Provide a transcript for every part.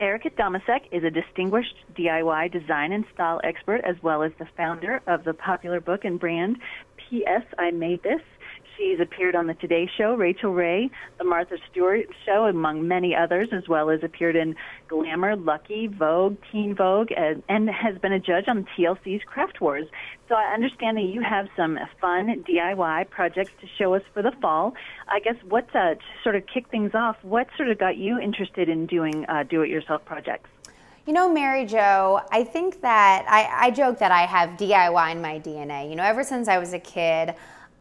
Erica Domesek is a distinguished DIY design and style expert, as well as the founder of the popular book and brand P.S. I Made This. She's appeared on the Today Show, Rachel Ray, the Martha Stewart Show, among many others, as well as appeared in Glamour, Lucky, Vogue, Teen Vogue, and has been a judge on TLC's Craft Wars. So I understand that you have some fun DIY projects to show us for the fall. I guess to sort of kick things off, what sort of got you interested in doing do-it-yourself projects? You know, Mary Jo, I think that I joke that I have DIY in my DNA. You know, ever since I was a kid,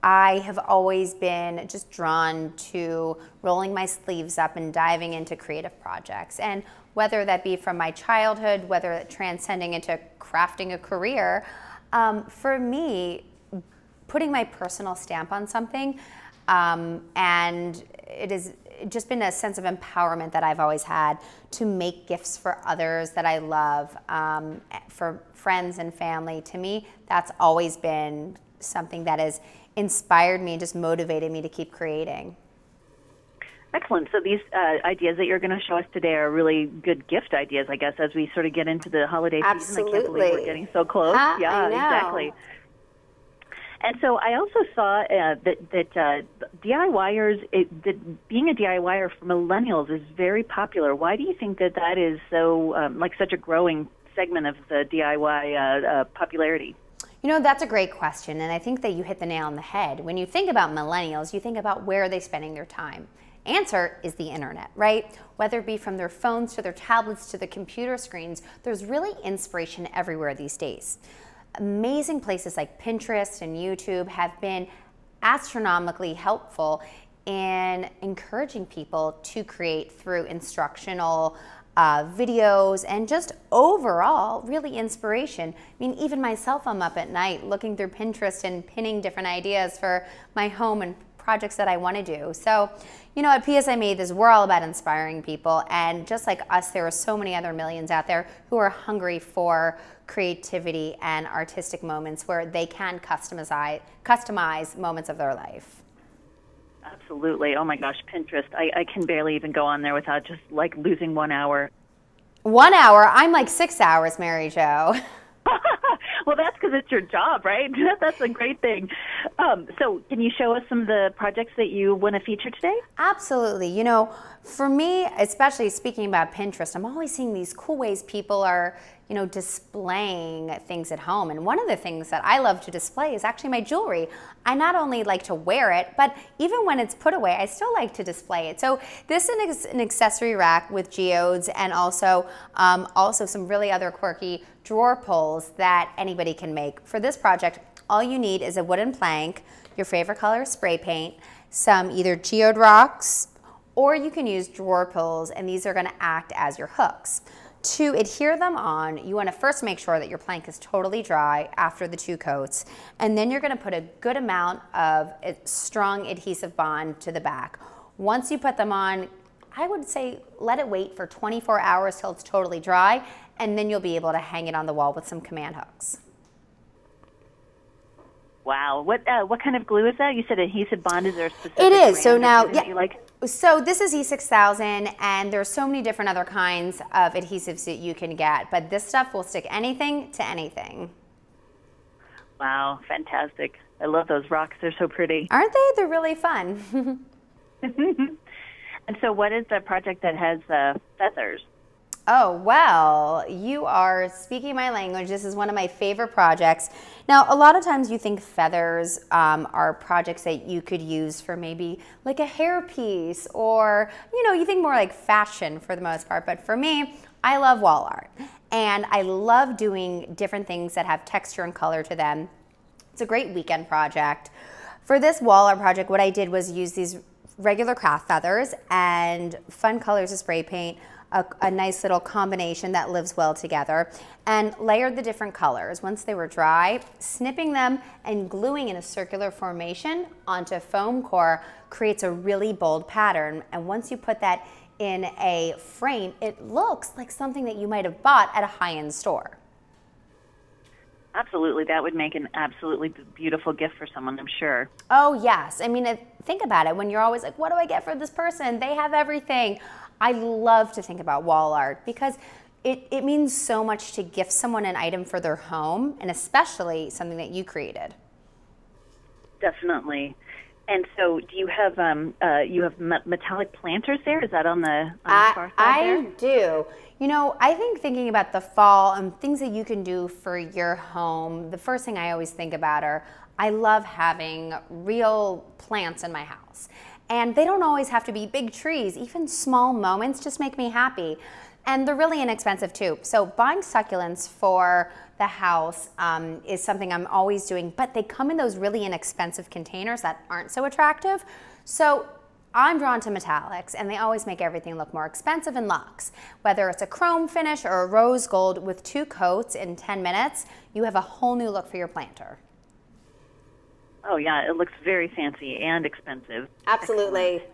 I have always been just drawn to rolling my sleeves up and diving into creative projects. And whether that be from my childhood, whether it transcending into crafting a career, for me, putting my personal stamp on something, and it has just been a sense of empowerment that I've always had to make gifts for others that I love, for friends and family. To me, that's always been something that has inspired me and just motivated me to keep creating. Excellent. So these ideas that you're going to show us today are really good gift ideas, I guess, as we sort of get into the holiday season. Absolutely. I can't believe we're getting so close. Yeah, exactly. And so I also saw that DIYers, being a DIYer for millennials is very popular. Why do you think that is so, such a growing segment of the DIY popularity? You know, that's a great question, and I think that you hit the nail on the head. When you think about millennials, you think about where are they spending their time. Answer is the internet, right? Whether it be from their phones to their tablets to the computer screens, there's really inspiration everywhere these days. Amazing places like Pinterest and YouTube have been astronomically helpful in encouraging people to create through instructional videos and just overall really inspiration. I mean, even myself, I'm up at night looking through Pinterest and pinning different ideas for my home and projects that I want to do. So, you know, at P.S. I Made This, we're all about inspiring people, and just like us, there are so many other millions out there who are hungry for creativity and artistic moments where they can customize moments of their life. Absolutely. Oh my gosh, Pinterest. I can barely even go on there without just like losing 1 hour. 1 hour? I'm like 6 hours, Mary Jo. Well, that's because it's your job, right? That's a great thing. So can you show us some of the projects that you want to feature today? Absolutely. You know, for me, especially speaking about Pinterest, I'm always seeing these cool ways people are, you know, displaying things at home. And one of the things that I love to display is actually my jewelry. I not only like to wear it, but even when it's put away, I still like to display it. So this is an accessory rack with geodes and also some really other quirky drawer pulls that anybody can make. For this project, all you need is a wooden plank, your favorite color spray paint, some either geode rocks, or you can use drawer pulls, and these are going to act as your hooks. To adhere them on, you want to first make sure that your plank is totally dry after the 2 coats, and then you're going to put a good amount of strong adhesive bond to the back. Once you put them on, I would say let it wait for 24 hours till it's totally dry, and then you'll be able to hang it on the wall with some command hooks. Wow. What kind of glue is that? You said adhesive bond. Is there a specific It is. So brand now, that you like? So this is E6000, and there's so many different other kinds of adhesives that you can get, but this stuff will stick anything to anything. Wow, fantastic. I love those rocks. They're so pretty. Aren't they? They're really fun. And so what is the project that has feathers? Oh, well, you are speaking my language. This is one of my favorite projects. Now, a lot of times you think feathers are projects that you could use for maybe like a hairpiece, or, you know, you think more like fashion for the most part. But for me, I love wall art, and I love doing different things that have texture and color to them. It's a great weekend project. For this wall art project, what I did was use these regular craft feathers and fun colors of spray paint, a nice little combination that lives well together, and layered the different colors. Once they were dry, snipping them and gluing in a circular formation onto foam core creates a really bold pattern. And once you put that in a frame, it looks like something that you might have bought at a high-end store. Absolutely. That would make an absolutely beautiful gift for someone, I'm sure. Oh, yes. I mean, think about it. When you're always like, what do I get for this person? They have everything. I love to think about wall art because it means so much to gift someone an item for their home, and especially something that you created. Definitely. And so, do you have metallic planters there? Is that on the far side there? I do. You know, I think thinking about the fall and things that you can do for your home, the first thing I always think about are I love having real plants in my house. And they don't always have to be big trees. Even small moments just make me happy. And they're really inexpensive too. So buying succulents for the house is something I'm always doing, but they come in those really inexpensive containers that aren't so attractive. So I'm drawn to metallics, and they always make everything look more expensive in luxe. Whether it's a chrome finish or a rose gold with 2 coats in 10 minutes, you have a whole new look for your planter. Oh yeah, it looks very fancy and expensive. Absolutely. Excellent.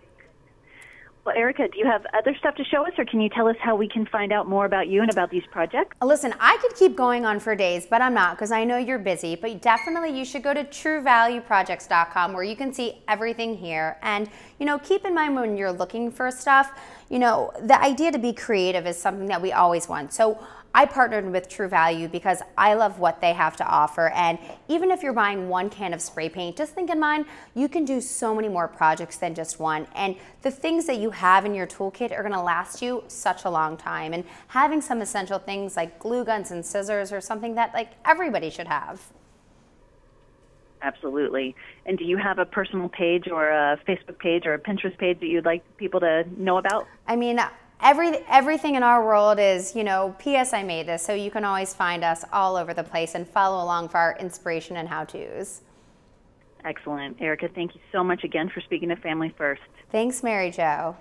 Well, Erica, do you have other stuff to show us, or can you tell us how we can find out more about you and about these projects? Listen, I could keep going on for days, but I'm not because I know you're busy. But definitely you should go to truevalueprojects.com where you can see everything here. And, you know, keep in mind when you're looking for stuff, you know, the idea to be creative is something that we always want. So I partnered with True Value because I love what they have to offer. And even if you're buying 1 can of spray paint, just think in mind, you can do so many more projects than just one. And the things that you have in your toolkit are gonna last you such a long time. And having some essential things like glue guns and scissors are something that like everybody should have. Absolutely. And do you have a personal page or a Facebook page or a Pinterest page that you'd like people to know about? I mean, everything in our world is, you know, P.S. I made this, so you can always find us all over the place and follow along for our inspiration and how-tos. Excellent. Erica, thank you so much again for speaking to Family First. Thanks, Mary Jo.